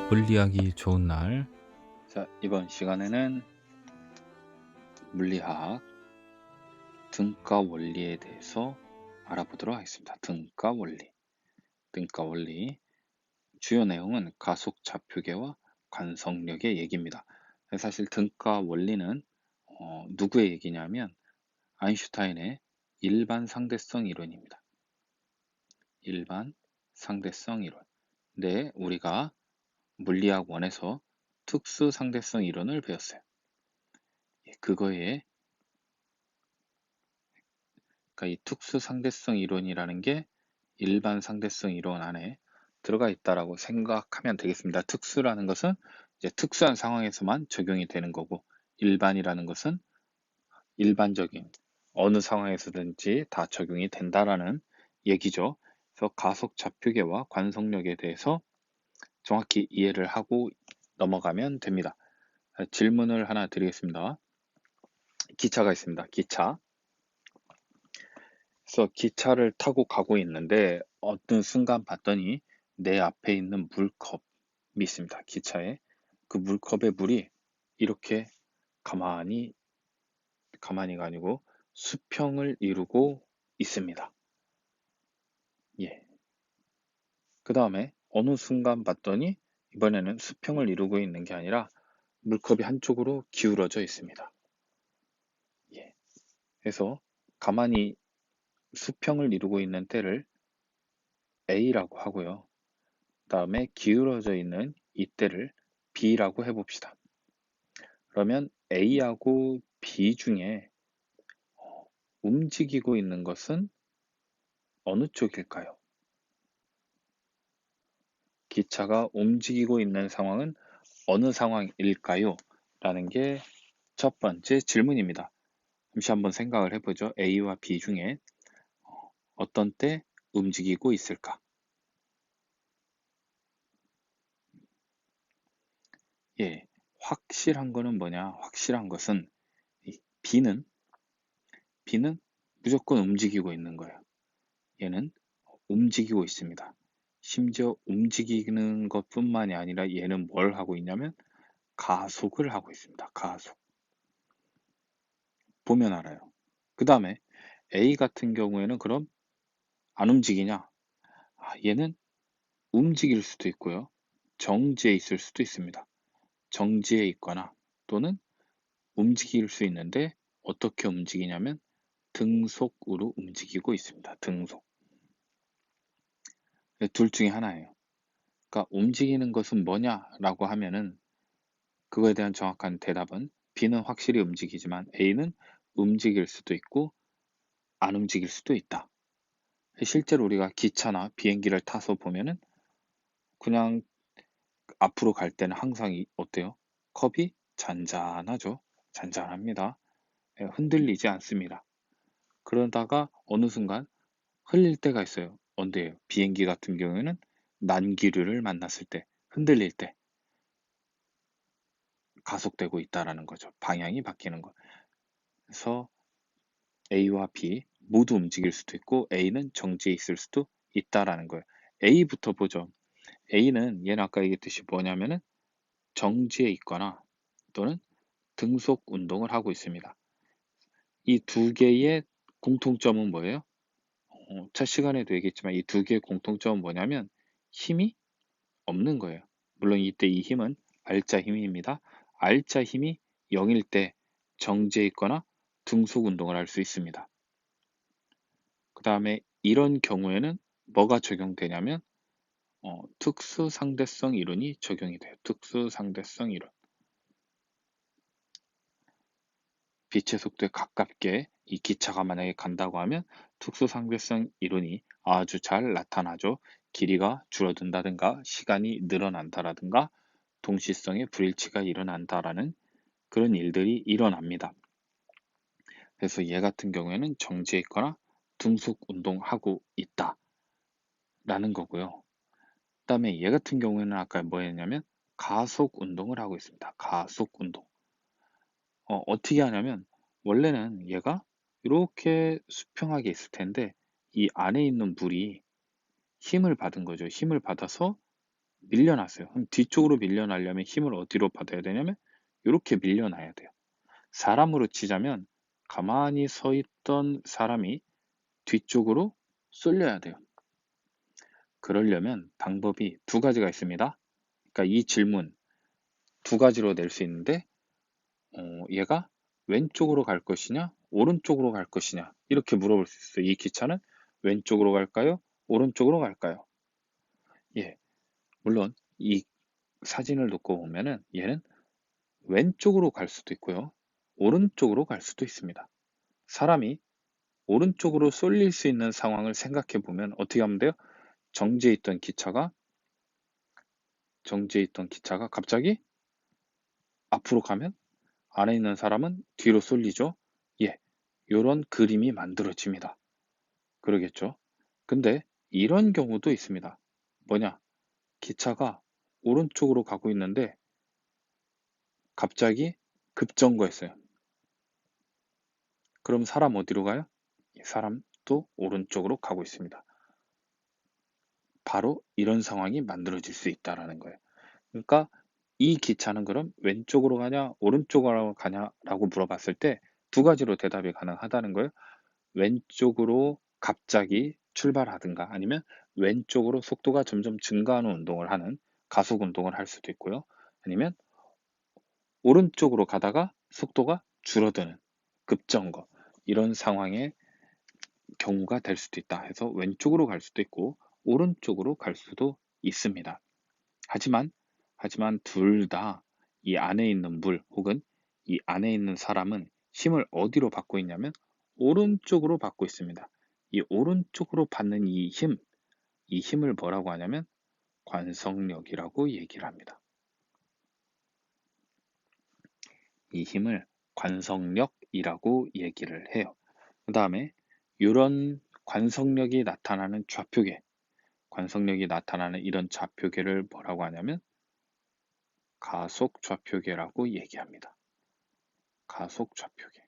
물리하기 좋은 날. 자, 이번 시간에는 물리학 등가 원리에 대해서 알아보도록 하겠습니다. 등가 원리. 등가 원리. 주요 내용은 가속 좌표계와 관성력의 얘기입니다. 사실 등가 원리는 누구의 얘기냐면 아인슈타인의 일반 상대성 이론입니다. 일반 상대성 이론. 네, 우리가 물리학 1에서 특수 상대성 이론을 배웠어요. 그거에 그러니까 이 특수 상대성 이론이라는 게 일반 상대성 이론 안에 들어가 있다라고 생각하면 되겠습니다. 특수라는 것은 이제 특수한 상황에서만 적용이 되는 거고, 일반이라는 것은 일반적인 어느 상황에서든지 다 적용이 된다라는 얘기죠. 그래서 가속 좌표계와 관성력에 대해서 정확히 이해를 하고 넘어가면 됩니다. 질문을 하나 드리겠습니다. 기차가 있습니다. 기차. 그래서 기차를 타고 가고 있는데 어떤 순간 봤더니 내 앞에 있는 물컵이 있습니다. 기차에. 그 물컵에 물이 이렇게 가만히가 아니고 수평을 이루고 있습니다. 예. 그 다음에 어느 순간 봤더니 이번에는 수평을 이루고 있는 게 아니라 물컵이 한쪽으로 기울어져 있습니다. 예. 그래서 가만히 수평을 이루고 있는 때를 A라고 하고요. 다음에 기울어져 있는 이때를 B라고 해봅시다. 그러면 A하고 B 중에 움직이고 있는 것은 어느 쪽일까요? 기차가 움직이고 있는 상황은 어느 상황일까요? 라는 게 첫 번째 질문입니다. 잠시 한번 생각을 해보죠. A와 B 중에 어떤 때 움직이고 있을까? 예, 확실한 거는 뭐냐? 확실한 것은 B는 무조건 움직이고 있는 거예요. 얘는 움직이고 있습니다. 심지어 움직이는 것뿐만이 아니라 얘는 뭘 하고 있냐면 가속을 하고 있습니다. 가속. 보면 알아요. 그 다음에 A 같은 경우에는 그럼 안 움직이냐? 얘는 움직일 수도 있고요. 정지해 있을 수도 있습니다. 정지해 있거나 또는 움직일 수 있는데 어떻게 움직이냐면 등속으로 움직이고 있습니다. 등속. 둘 중에 하나예요. 그러니까 움직이는 것은 뭐냐라고 하면은 그거에 대한 정확한 대답은 B는 확실히 움직이지만 A는 움직일 수도 있고 안 움직일 수도 있다. 실제로 우리가 기차나 비행기를 타서 보면은 그냥 앞으로 갈 때는 항상 어때요? 컵이 잔잔하죠. 잔잔합니다. 흔들리지 않습니다. 그러다가 어느 순간 흘릴 때가 있어요. 언제예요? 비행기 같은 경우에는 난기류를 만났을 때, 흔들릴 때 가속되고 있다라는 거죠. 방향이 바뀌는 거. 그래서 A와 B 모두 움직일 수도 있고 A는 정지해 있을 수도 있다라는 거예요. A부터 보죠. A는 얘는 아까 얘기했듯이 뭐냐면은 정지해 있거나 또는 등속 운동을 하고 있습니다. 이 두 개의 공통점은 뭐예요? 첫 시간에도 얘기했지만 이 두 개의 공통점은 뭐냐면 힘이 없는 거예요. 물론 이때 이 힘은 알자 힘입니다. 알자 힘이 0일 때 정지해 있거나 등속 운동을 할 수 있습니다. 그 다음에 이런 경우에는 뭐가 적용되냐면 특수상대성 이론이 적용이 돼요. 특수상대성 이론. 빛의 속도에 가깝게 이 기차가 만약에 간다고 하면 특수상대성 이론이 아주 잘 나타나죠. 길이가 줄어든다든가 시간이 늘어난다라든가 동시성의 불일치가 일어난다라는 그런 일들이 일어납니다. 그래서 얘 같은 경우에는 정지해 있거나 등속 운동하고 있다라는 거고요. 그 다음에 얘 같은 경우에는 아까 뭐였냐면 가속 운동을 하고 있습니다. 가속 운동. 어떻게 하냐면 원래는 얘가 이렇게 수평하게 있을 텐데 이 안에 있는 물이 힘을 받은 거죠. 힘을 받아서 밀려났어요. 그럼 뒤쪽으로 밀려나려면 힘을 어디로 받아야 되냐면 이렇게 밀려나야 돼요. 사람으로 치자면 가만히 서 있던 사람이 뒤쪽으로 쏠려야 돼요. 그러려면 방법이 두 가지가 있습니다. 그러니까 이 질문 두 가지로 낼 수 있는데 얘가 왼쪽으로 갈 것이냐 오른쪽으로 갈 것이냐 이렇게 물어볼 수 있어요. 이 기차는 왼쪽으로 갈까요? 오른쪽으로 갈까요? 예, 물론 이 사진을 놓고 보면은 얘는 왼쪽으로 갈 수도 있고요. 오른쪽으로 갈 수도 있습니다. 사람이 오른쪽으로 쏠릴 수 있는 상황을 생각해 보면 어떻게 하면 돼요? 정지해 있던 기차가 갑자기 앞으로 가면 안에 있는 사람은 뒤로 쏠리죠. 예, 요런 그림이 만들어집니다. 그러겠죠. 근데 이런 경우도 있습니다. 뭐냐? 기차가 오른쪽으로 가고 있는데 갑자기 급정거했어요. 그럼 사람 어디로 가요? 사람도 오른쪽으로 가고 있습니다. 바로 이런 상황이 만들어질 수 있다라는 거예요. 그러니까 이 기차는 그럼 왼쪽으로 가냐, 오른쪽으로 가냐라고 물어봤을 때 두 가지로 대답이 가능하다는 거예요. 왼쪽으로 갑자기 출발하든가 아니면 왼쪽으로 속도가 점점 증가하는 운동을 하는 가속 운동을 할 수도 있고요. 아니면 오른쪽으로 가다가 속도가 줄어드는 급정거 이런 상황의 경우가 될 수도 있다 해서 왼쪽으로 갈 수도 있고 오른쪽으로 갈 수도 있습니다. 하지만 둘 다 이 안에 있는 물 혹은 이 안에 있는 사람은 힘을 어디로 받고 있냐면 오른쪽으로 받고 있습니다. 이 오른쪽으로 받는 이 힘을 뭐라고 하냐면 관성력이라고 얘기를 합니다. 이 힘을 관성력이라고 얘기를 해요. 그 다음에 이런 관성력이 나타나는 이런 좌표계를 뭐라고 하냐면 가속 좌표계라고 얘기합니다. 가속 좌표계.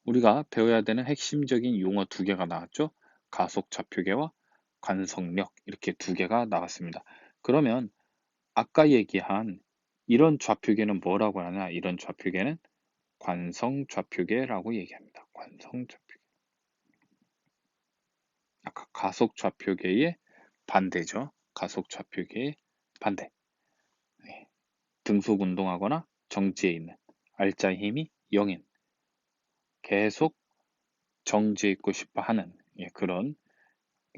우리가 배워야 되는 핵심적인 용어 두 개가 나왔죠. 가속 좌표계와 관성력 이렇게 두 개가 나왔습니다. 그러면 아까 얘기한 이런 좌표계는 뭐라고 하냐? 이런 좌표계는 관성 좌표계라고 얘기합니다. 관성 좌표계. 아까 가속 좌표계의 반대죠. 가속 좌표계의 반대. 네. 등속 운동하거나 정지해 있는 알짜 힘이 0인 계속 정지해 있고 싶어 하는 그런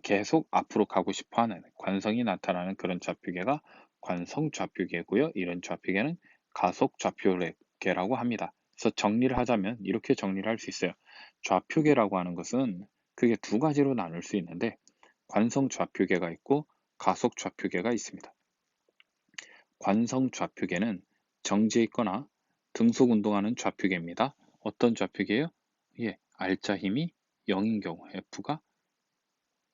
계속 앞으로 가고 싶어 하는 관성이 나타나는 그런 좌표계가 관성 좌표계고요. 이런 좌표계는 가속 좌표계라고 합니다. 그래서 정리를 하자면 이렇게 정리를 할 수 있어요. 좌표계라고 하는 것은 그게 두 가지로 나눌 수 있는데 관성 좌표계가 있고 가속 좌표계가 있습니다. 관성 좌표계는 정지해 있거나 등속 운동하는 좌표계입니다. 어떤 좌표계예요? 예, 알짜 힘이 0인 경우 F가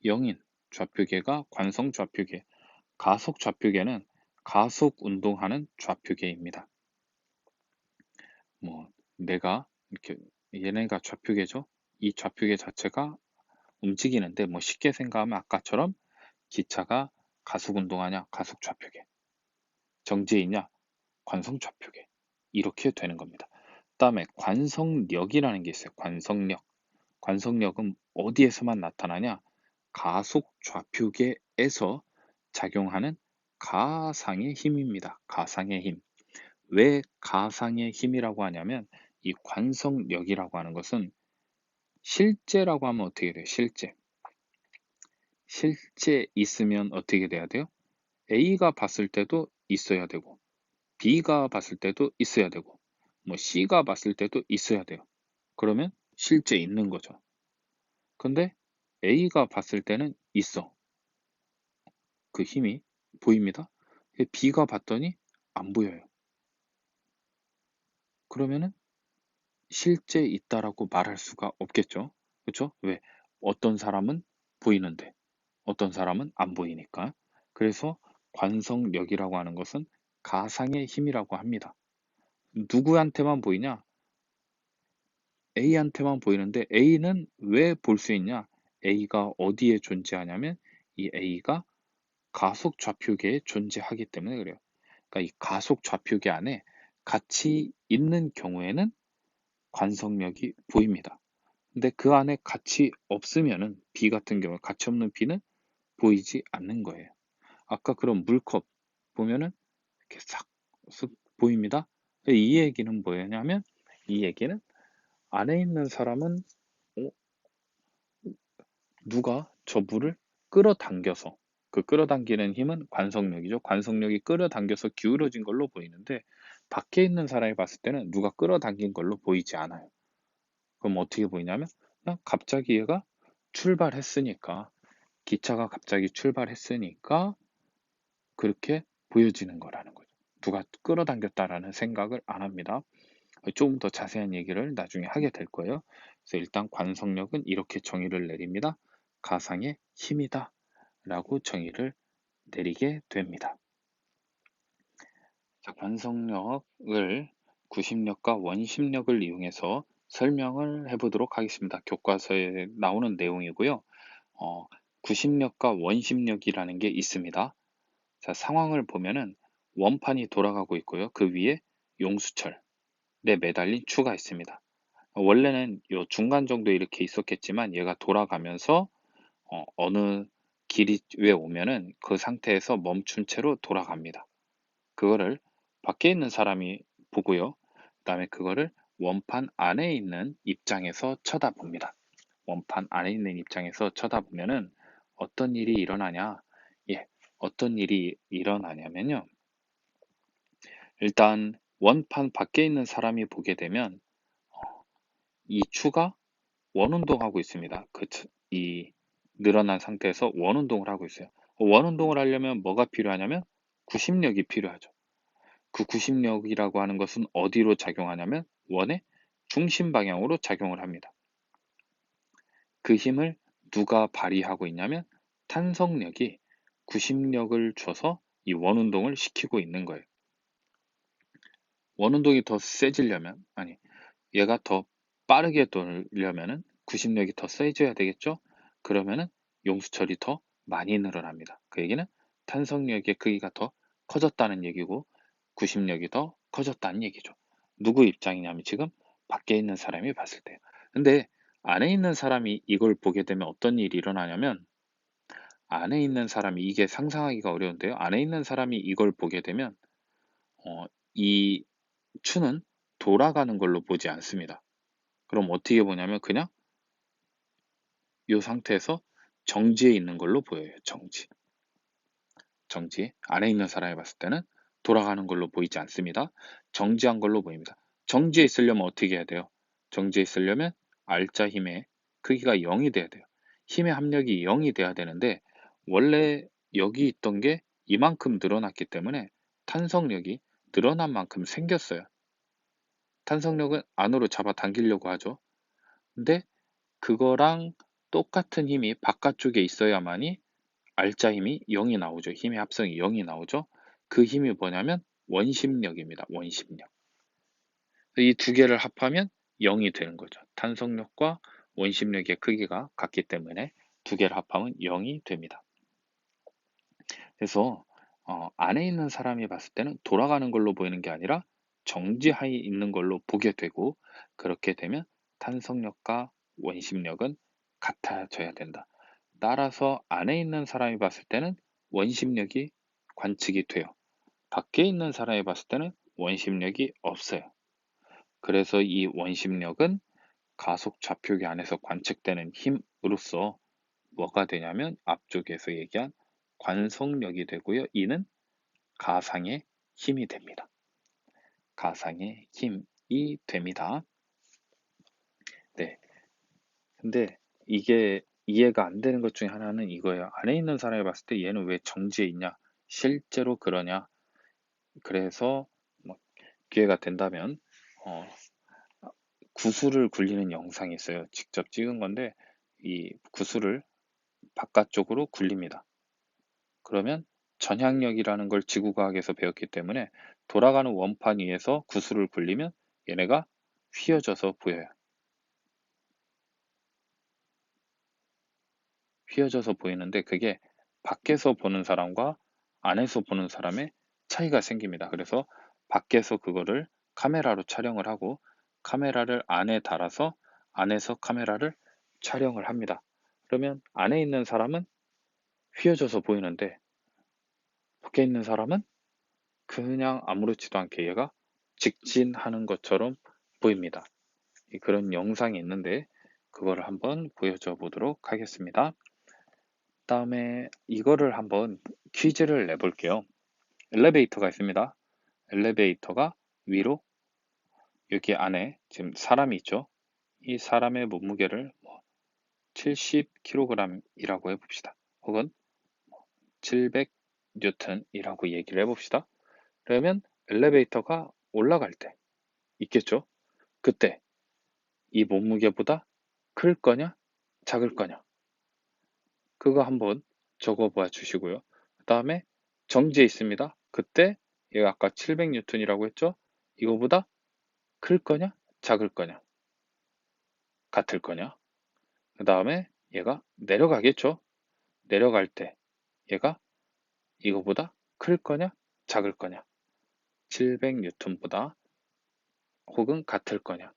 0인 좌표계가 관성 좌표계, 가속 좌표계는 가속 운동하는 좌표계입니다. 뭐 내가 이렇게 얘네가 좌표계죠. 이 좌표계 자체가 움직이는데 뭐 쉽게 생각하면 아까처럼 기차가 가속 운동하냐 가속 좌표계, 정지해 있냐 관성 좌표계 이렇게 되는 겁니다. 그다음에 관성력이라는 게 있어요. 관성력. 관성력은 어디에서만 나타나냐? 가속 좌표계에서 작용하는 가상의 힘입니다. 가상의 힘. 왜 가상의 힘이라고 하냐면 이 관성력이라고 하는 것은 실제라고 하면 어떻게 돼요? 실제. 실제 있으면 어떻게 돼야 돼요? A가 봤을 때도 있어야 되고 B가 봤을 때도 있어야 되고 뭐 C가 봤을 때도 있어야 돼요. 그러면 실제 있는 거죠. 근데 A가 봤을 때는 있어. 그 힘이 보입니다. B가 봤더니 안 보여요. 그러면은 실제 있다라고 말할 수가 없겠죠. 그렇죠? 왜? 어떤 사람은 보이는데 어떤 사람은 안 보이니까. 그래서 관성력이라고 하는 것은 가상의 힘이라고 합니다. 누구한테만 보이냐? A한테만 보이는데 A는 왜 볼 수 있냐? A가 어디에 존재하냐면 이 A가 가속 좌표계에 존재하기 때문에 그래요. 그러니까 이 가속 좌표계 안에 같이 있는 경우에는 관성력이 보입니다. 근데 그 안에 같이 없으면은 B 같은 경우 같이 없는 B는 보이지 않는 거예요. 아까 그런 물컵 보면은 이렇게 싹 보입니다. 이 얘기는 뭐냐면 이 얘기는 안에 있는 사람은 어, 누가 저 물을 끌어당겨서 그 끌어당기는 힘은 관성력이죠. 관성력이 끌어당겨서 기울어진 걸로 보이는데 밖에 있는 사람이 봤을 때는 누가 끌어당긴 걸로 보이지 않아요. 그럼 어떻게 보이냐면 그냥 갑자기 얘가 출발했으니까 기차가 갑자기 출발했으니까 그렇게 보여지는 거라는 거죠. 누가 끌어당겼다라는 생각을 안 합니다. 조금 더 자세한 얘기를 나중에 하게 될 거예요. 그래서 일단 관성력은 이렇게 정의를 내립니다. 가상의 힘이다 라고 정의를 내리게 됩니다. 자, 관성력을 구심력과 원심력을 이용해서 설명을 해보도록 하겠습니다. 교과서에 나오는 내용이고요. 구심력과 원심력이라는 게 있습니다. 자, 상황을 보면은 원판이 돌아가고 있고요. 그 위에 용수철에 매달린 추가 있습니다. 원래는 요 중간 정도 이렇게 있었겠지만 얘가 돌아가면서 어느 길이 왜 오면은 그 상태에서 멈춘 채로 돌아갑니다. 그거를 밖에 있는 사람이 보고요. 그다음에 그거를 원판 안에 있는 입장에서 쳐다봅니다. 원판 안에 있는 입장에서 쳐다보면은 어떤 일이 일어나냐? 예, 어떤 일이 일어나냐면요. 일단 원판 밖에 있는 사람이 보게 되면 이 추가 원운동하고 있습니다. 이 늘어난 상태에서 원운동을 하고 있어요. 원운동을 하려면 뭐가 필요하냐면 구심력이 필요하죠. 그 구심력이라고 하는 것은 어디로 작용하냐면 원의 중심 방향으로 작용을 합니다. 그 힘을 누가 발휘하고 있냐면 탄성력이 구심력을 줘서 이 원운동을 시키고 있는 거예요. 원운동이 더 세지려면, 아니, 얘가 더 빠르게 돌려면은 구심력이 더 세져야 되겠죠? 그러면은 용수철이 더 많이 늘어납니다. 그 얘기는 탄성력의 크기가 더 커졌다는 얘기고 구심력이 더 커졌다는 얘기죠. 누구 입장이냐면 지금 밖에 있는 사람이 봤을 때요. 근데 안에 있는 사람이 이걸 보게 되면 어떤 일이 일어나냐면 안에 있는 사람이 이게 상상하기가 어려운데요. 안에 있는 사람이 이걸 보게 되면 이 추는 돌아가는 걸로 보지 않습니다. 그럼 어떻게 보냐면 그냥 이 상태에서 정지해 있는 걸로 보여요. 정지. 정지. 안에 있는 사람이 봤을 때는 돌아가는 걸로 보이지 않습니다. 정지한 걸로 보입니다. 정지해 있으려면 어떻게 해야 돼요? 정지해 있으려면 알자 힘의 크기가 0이 돼야 돼요. 힘의 합력이 0이 돼야 되는데 원래 여기 있던 게 이만큼 늘어났기 때문에 탄성력이 늘어난 만큼 생겼어요. 탄성력은 안으로 잡아당기려고 하죠. 근데 그거랑 똑같은 힘이 바깥쪽에 있어야만이 알자 힘이 0이 나오죠. 힘의 합성이 0이 나오죠. 그 힘이 뭐냐면 원심력입니다. 원심력. 이 두 개를 합하면 0이 되는 거죠. 탄성력과 원심력의 크기가 같기 때문에 두 개를 합하면 0이 됩니다. 그래서 안에 있는 사람이 봤을 때는 돌아가는 걸로 보이는 게 아니라 정지하에 있는 걸로 보게 되고 그렇게 되면 탄성력과 원심력은 같아져야 된다. 따라서 안에 있는 사람이 봤을 때는 원심력이 관측이 돼요. 밖에 있는 사람이 봤을 때는 원심력이 없어요. 그래서 이 원심력은 가속 좌표계 안에서 관측되는 힘으로써 뭐가 되냐면 앞쪽에서 얘기한 관성력이 되고요. 이는 가상의 힘이 됩니다. 가상의 힘이 됩니다. 네. 근데 이게 이해가 안 되는 것 중에 하나는 이거예요. 안에 있는 사람이 봤을 때 얘는 왜 정지해 있냐? 실제로 그러냐? 그래서 뭐 기회가 된다면 어, 구슬을 굴리는 영상이 있어요. 직접 찍은 건데 이 구슬을 바깥쪽으로 굴립니다. 그러면 전향력이라는 걸 지구과학에서 배웠기 때문에 돌아가는 원판 위에서 구슬을 굴리면 얘네가 휘어져서 보여요. 휘어져서 보이는데 그게 밖에서 보는 사람과 안에서 보는 사람의 차이가 생깁니다. 그래서 밖에서 그거를 카메라로 촬영을 하고 카메라를 안에 달아서 안에서 카메라를 촬영을 합니다. 그러면 안에 있는 사람은 휘어져서 보이는데 밖에 있는 사람은 그냥 아무렇지도 않게 얘가 직진하는 것처럼 보입니다. 그런 영상이 있는데 그거를 한번 보여줘 보도록 하겠습니다. 다음에 이거를 한번 퀴즈를 내볼게요. 엘리베이터가 있습니다. 엘리베이터가 위로 여기 안에 지금 사람이 있죠. 이 사람의 몸무게를 70kg이라고 해봅시다. 혹은 700N이라고 얘기를 해봅시다. 그러면 엘리베이터가 올라갈 때 있겠죠. 그때 이 몸무게보다 클 거냐 작을 거냐 그거 한번 적어 봐 주시고요. 그 다음에 정지해 있습니다. 그때 얘가 아까 700N이라고 했죠. 이거보다 클 거냐 작을 거냐 같을 거냐. 그 다음에 얘가 내려가겠죠. 내려갈 때 얘가 이거보다 클 거냐 작을 거냐 700N보다 혹은 같을 거냐.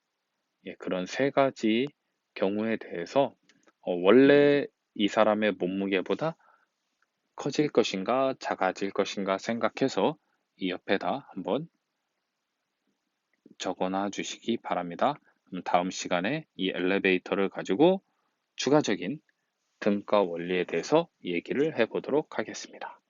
그런 세 가지 경우에 대해서 원래 이 사람의 몸무게보다 커질 것인가 작아질 것인가 생각해서 이 옆에다 한번 적어놔 주시기 바랍니다. 그럼 다음 시간에 이 엘리베이터를 가지고 추가적인 등가 원리에 대해서 얘기를 해보도록 하겠습니다.